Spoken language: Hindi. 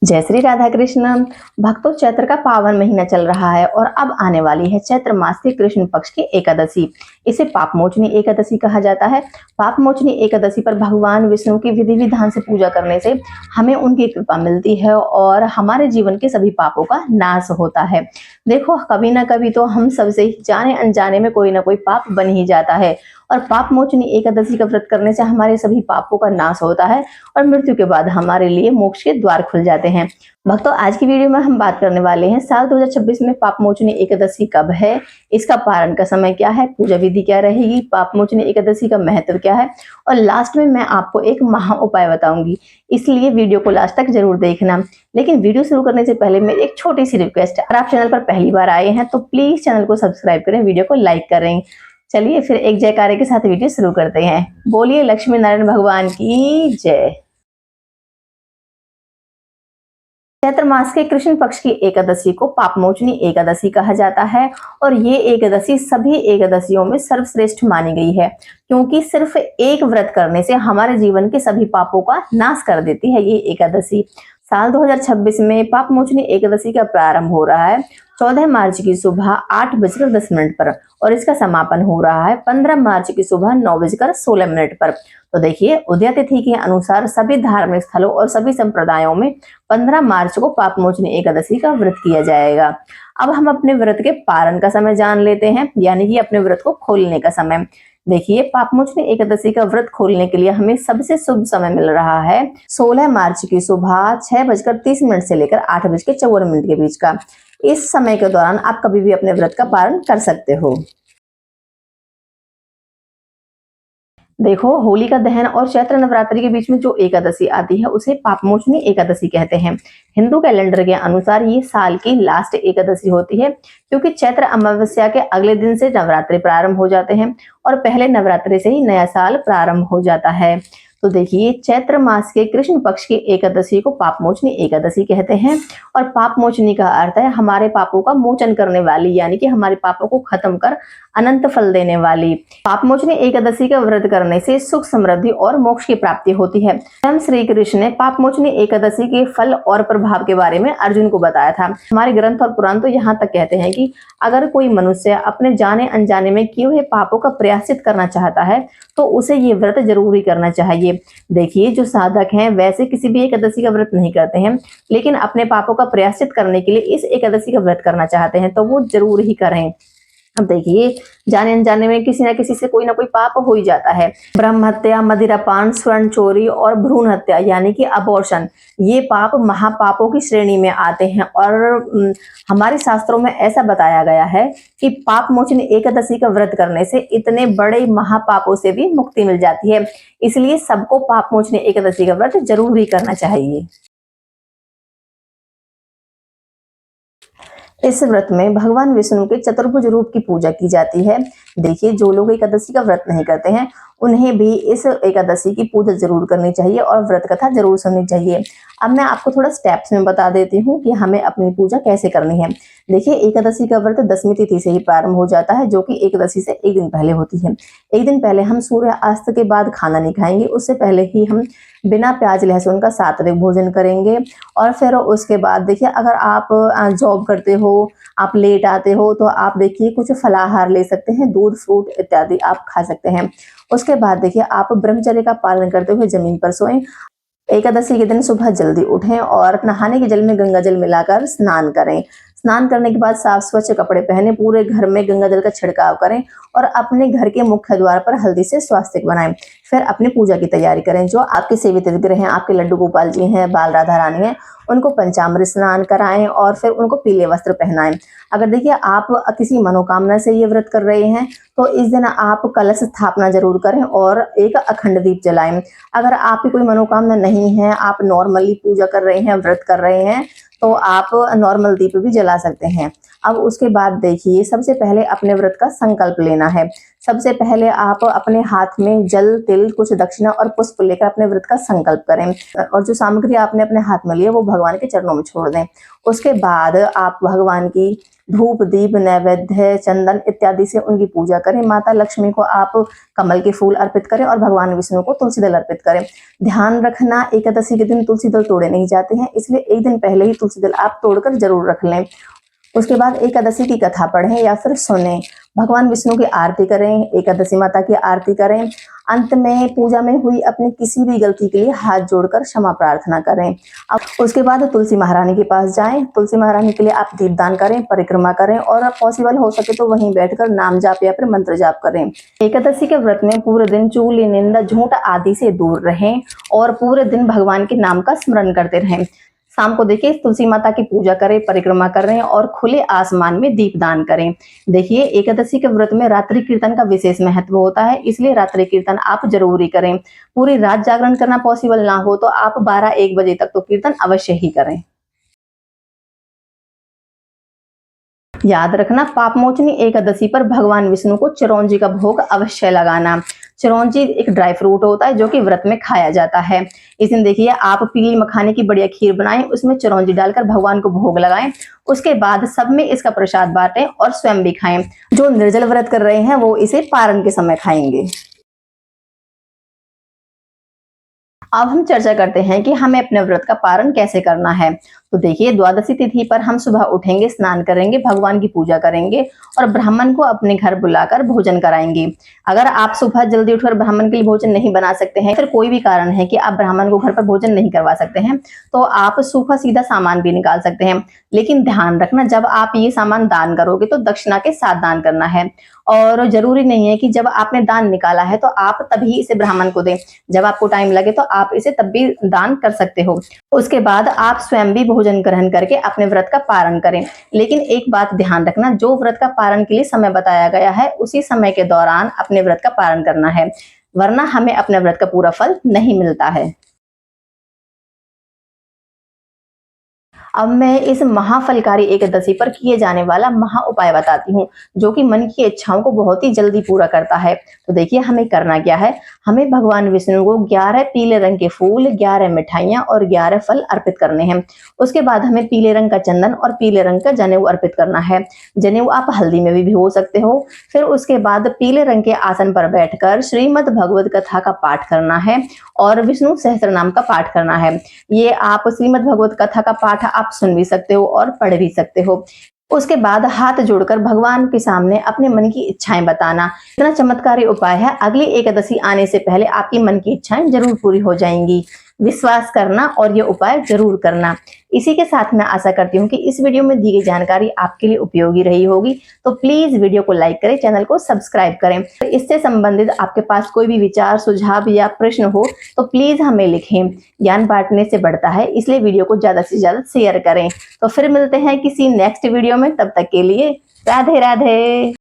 जय श्री राधा कृष्ण। भक्तों, चैत्र का पावन महीना चल रहा है और अब आने वाली है चैत्र मास के कृष्ण पक्ष की एकादशी। इसे पापमोचनी एकादशी कहा जाता है। पापमोचनी एकादशी पर भगवान विष्णु की विधि विधान से पूजा करने से हमें उनकी कृपा मिलती है और हमारे जीवन के सभी पापों का नाश होता है। देखो, कभी ना कभी तो हम सबसे जाने अनजाने में कोई ना कोई पाप बन ही जाता है और पापमोचनी एकादशी का व्रत करने से हमारे सभी पापों का नाश होता है और मृत्यु के बाद हमारे लिए मोक्ष के द्वार खुल जाते हैं। भक्तों, आज की वीडियो में हम बात करने वाले हैं साल 2026 में पापमोचनी एकादशी कब है, इसका पारण का समय क्या है, पूजा विधि क्या रहेगी, पापमोचनी एकादशी का महत्व क्या है और लास्ट में मैं आपको एक महा उपाय बताऊंगी। इसलिए वीडियो को लास्ट तक जरूर देखना। लेकिन वीडियो शुरू करने से पहले मेरी एक छोटी सी रिक्वेस्ट है, अगर आप चैनल पर पहली बार आए हैं तो प्लीज चैनल को सब्सक्राइब करें, वीडियो को लाइक करें। चलिए फिर एक जयकारे के साथ वीडियो शुरू करते हैं। बोलिए लक्ष्मी नारायण भगवान की जय। चैत्र मास के कृष्ण पक्ष की एकादशी को पापमोचनी एकादशी कहा जाता है और ये एकादशी सभी एकादशियों में सर्वश्रेष्ठ मानी गई है, क्योंकि सिर्फ एक व्रत करने से हमारे जीवन के सभी पापों का नाश कर देती है ये एकादशी। साल 2026 में पापमोचनी एकादशी का प्रारंभ हो रहा है 14 मार्च की सुबह 8:10 पर और इसका समापन हो रहा है 15 मार्च की सुबह 9:16 पर। तो देखिए, उदय तिथि के अनुसार सभी धार्मिक स्थलों और सभी संप्रदायों में 15 मार्च को पापमोचनी एकादशी का व्रत किया जाएगा। अब हम अपने व्रत के पारण का समय जान लेते हैं, यानी कि अपने व्रत को खोलने का समय। देखिए, पापमोचनी एकादशी का व्रत खोलने के लिए हमें सबसे शुभ समय मिल रहा है 16 मार्च की सुबह 6:30 से लेकर 8:54 के बीच का। इस समय के दौरान आप कभी भी अपने व्रत का पारण कर सकते हो। देखो, होलिका दहन और चैत्र नवरात्रि के बीच में जो एकादशी आती है उसे पापमोचनी एकादशी कहते हैं। हिंदू कैलेंडर के अनुसार ये साल की लास्ट एकादशी होती है, क्योंकि चैत्र अमावस्या के अगले दिन से नवरात्रि प्रारंभ हो जाते हैं और पहले नवरात्रि से ही नया साल प्रारंभ हो जाता है। तो देखिए, चैत्र मास के कृष्ण पक्ष की एकादशी को पापमोचनी एकादशी कहते हैं और पापमोचनी का अर्थ है हमारे पापों का मोचन करने वाली, यानी कि हमारे पापों को खत्म कर अनंत फल देने वाली। पापमोचनी एकादशी का व्रत करने से सुख समृद्धि और मोक्ष की प्राप्ति होती है। स्वयं श्री कृष्ण ने पापमोचनी एकादशी के फल और प्रभाव के बारे में अर्जुन को बताया था। हमारे ग्रंथ और पुराण तो यहाँ तक कहते हैं कि अगर कोई मनुष्य अपने जाने अनजाने में किए हुए पापों का प्रायश्चित करना चाहता है तो उसे ये व्रत जरूर ही करना चाहिए। देखिए, जो साधक हैं वैसे किसी भी एकादशी का व्रत नहीं करते हैं, लेकिन अपने पापों का प्रायश्चित करने के लिए इस एकादशी का व्रत करना चाहते हैं तो वो जरूर ही करें। अब देखिए, जाने अनजाने में किसी ना किसी से कोई ना कोई पाप हो ही जाता है। ब्रह्म हत्या, मदिरापान, स्वर्ण चोरी और भ्रूण हत्या यानी कि अबॉर्शन, ये पाप महापापों की श्रेणी में आते हैं और हमारे शास्त्रों में ऐसा बताया गया है कि पापमोचनी एकादशी का व्रत करने से इतने बड़े महापापों से भी मुक्ति मिल जाती है। इसलिए सबको पापमोचनी एकादशी का व्रत जरूर ही करना चाहिए। इस व्रत में भगवान विष्णु के चतुर्भुज रूप की पूजा की जाती है। देखिए, जो लोग एकादशी का व्रत नहीं करते हैं उन्हें भी इस एकादशी की पूजा जरूर करनी चाहिए और व्रत कथा जरूर सुननी चाहिए। अब मैं आपको थोड़ा स्टेप्स में बता देती हूँ कि हमें अपनी पूजा कैसे करनी है। देखिए, एकादशी का व्रत 10वीं तिथि से ही प्रारंभ हो जाता है, जो कि एकादशी से एक दिन पहले होती है। एक दिन पहले हम सूर्य अस्त के बाद खाना नहीं खाएंगे, उससे पहले ही हम बिना प्याज लहसुन का सात्विक भोजन करेंगे। और फिर उसके बाद देखिए, अगर आप जॉब करते हो, आप लेट आते हो तो आप देखिए कुछ फलाहार ले सकते हैं, दूध फ्रूट इत्यादि आप खा सकते हैं। उसके बाद देखिए, आप ब्रह्मचर्य का पालन करते हुए जमीन पर सोएं। एकादशी के दिन सुबह जल्दी उठें और नहाने के जल में गंगा जल मिलाकर स्नान करें। स्नान करने के बाद साफ स्वच्छ कपड़े पहने पूरे घर में गंगा जल का छिड़काव करें और अपने घर के मुख्य द्वार पर हल्दी से स्वास्तिक बनाएं। फिर अपनी पूजा की तैयारी करें। जो आपके सेवित विग्रह हैं, आपके लड्डू गोपाल जी हैं, बाल राधा रानी हैं, उनको पंचामृत स्नान कराएं और फिर उनको पीले वस्त्र पहनाएं। अगर देखिए आप किसी मनोकामना से ये व्रत कर रहे हैं तो इस दिन आप कलश स्थापना जरूर करें और एक अखंड दीप जलाएं। अगर आपकी कोई मनोकामना नहीं है, आप नॉर्मली पूजा कर रहे हैं, व्रत कर रहे हैं, तो आप नॉर्मल दीप भी जला सकते हैं। अब उसके बाद देखिए, सबसे पहले अपने व्रत का संकल्प लेना है। सबसे पहले आप अपने हाथ में जल, तिल, कुछ दक्षिणा और पुष्प लेकर अपने व्रत का संकल्प करें और जो सामग्री आपने अपने हाथ में ली है वो भगवान के चरणों में छोड़ दें। उसके बाद आप भगवान की धूप, दीप, नैवेद्य, चंदन इत्यादि से उनकी पूजा करें। माता लक्ष्मी को आप कमल के फूल अर्पित करें और भगवान विष्णु को तुलसी दल अर्पित करें। ध्यान रखना, एकादशी के दिन तुलसी दल तोड़े नहीं जाते हैं, इसलिए एक दिन पहले ही तुलसी दल आप तोड़कर जरूर रख लें। उसके बाद एकादशी की कथा पढ़ें या फिर सुनें। भगवान विष्णु की आरती करें, एकादशी माता की आरती करें। अंत में पूजा में हुई अपनी किसी भी गलती के लिए हाथ जोड़कर क्षमा प्रार्थना करें। अब उसके बाद तुलसी महारानी के पास जाएं। तुलसी महारानी के लिए आप दीपदान करें, परिक्रमा करें और पॉसिबल हो सके तो वहीं बैठकर नाम जाप या फिर मंत्र जाप करें। एकादशी के व्रत में पूरे दिन चुगली, निंदा, झूठ आदि से दूर रहें और पूरे दिन भगवान के नाम का स्मरण करते रहें। शाम को देखिए तुलसी माता की पूजा करें, परिक्रमा करें और खुले आसमान में दीपदान करें। देखिए, एकादशी के व्रत में रात्रि कीर्तन का विशेष महत्व होता है, इसलिए रात्रि कीर्तन आप जरूर ही करें। पूरी रात जागरण करना पॉसिबल ना हो तो आप 12-1 बजे तक तो कीर्तन अवश्य ही करें। याद रखना, पापमोचनी एकादशी पर भगवान विष्णु को चिरौंजी का भोग अवश्य लगाना। चिरौंजी एक ड्राई फ्रूट होता है जो कि व्रत में खाया जाता है। इस दिन देखिए, आप पीली मखाने की बढ़िया खीर बनाएं, उसमें चिरौंजी डालकर भगवान को भोग लगाएं। उसके बाद सब में इसका प्रसाद बांटें और स्वयं भी खाएं। जो निर्जल व्रत कर रहे हैं वो इसे पारण के समय खाएंगे। अब हम चर्चा करते हैं कि हमें अपने व्रत का पारण कैसे करना है। तो देखिए, द्वादशी तिथि पर हम सुबह उठेंगे, स्नान करेंगे, भगवान की पूजा करेंगे और ब्राह्मण को अपने घर बुलाकर भोजन कराएंगे। अगर आप सुबह जल्दी उठकर ब्राह्मण के लिए भोजन नहीं बना सकते हैं, फिर कोई भी कारण है कि आप ब्राह्मण को घर पर भोजन नहीं करवा सकते हैं, तो आप सूखा सीधा सामान भी निकाल सकते हैं। लेकिन ध्यान रखना, जब आप ये सामान दान करोगे तो दक्षिणा के साथ दान करना है और जरूरी नहीं है कि जब आपने दान निकाला है तो आप तभी इसे ब्राह्मण को दें। जब आपको टाइम लगे तो आप इसे तब भी दान कर सकते हो। उसके बाद आप स्वयं भी भोजन ग्रहण करके अपने व्रत का पारण करें। लेकिन एक बात ध्यान रखना, जो व्रत का पारण के लिए समय बताया गया है उसी समय के दौरान अपने व्रत का पारण करना है, वरना हमें अपने व्रत का पूरा फल नहीं मिलता है। अब मैं इस महाफलकारी एकादशी पर किए जाने वाला महा उपाय बताती हूँ, जो कि मन की इच्छाओं को बहुत ही जल्दी पूरा करता है। तो देखिए, हमें करना क्या है। हमें भगवान विष्णु को 11 पीले रंग के फूल, 11 मिठाइयां और 11 फल अर्पित करने हैं। उसके बाद हमें पीले रंग का चंदन और पीले रंग का जनेऊ अर्पित करना है। जनेऊ आप हल्दी में भी भिगो सकते हो। फिर उसके बाद पीले रंग के आसन पर बैठकर श्रीमद् भगवद कथा का पाठ करना है और विष्णु सहस्त्र नाम का पाठ करना है। ये आप श्रीमद् भगवत कथा का पाठ आप सुन भी सकते हो और पढ़ भी सकते हो। उसके बाद हाथ जोड़कर भगवान के सामने अपने मन की इच्छाएं बताना। इतना चमत्कारी उपाय है, अगली एकादशी आने से पहले आपकी मन की इच्छाएं जरूर पूरी हो जाएंगी। विश्वास करना और ये उपाय जरूर करना। इसी के साथ मैं आशा करती हूँ कि इस वीडियो में दी गई जानकारी आपके लिए उपयोगी रही होगी। तो प्लीज वीडियो को लाइक करें, चैनल को सब्सक्राइब करें। तो इससे संबंधित आपके पास कोई भी विचार, सुझाव या प्रश्न हो तो प्लीज हमें लिखें। ज्ञान बांटने से बढ़ता है, इसलिए वीडियो को ज्यादा से ज्यादा शेयर करें। तो फिर मिलते हैं किसी नेक्स्ट वीडियो में, तब तक के लिए राधे राधे।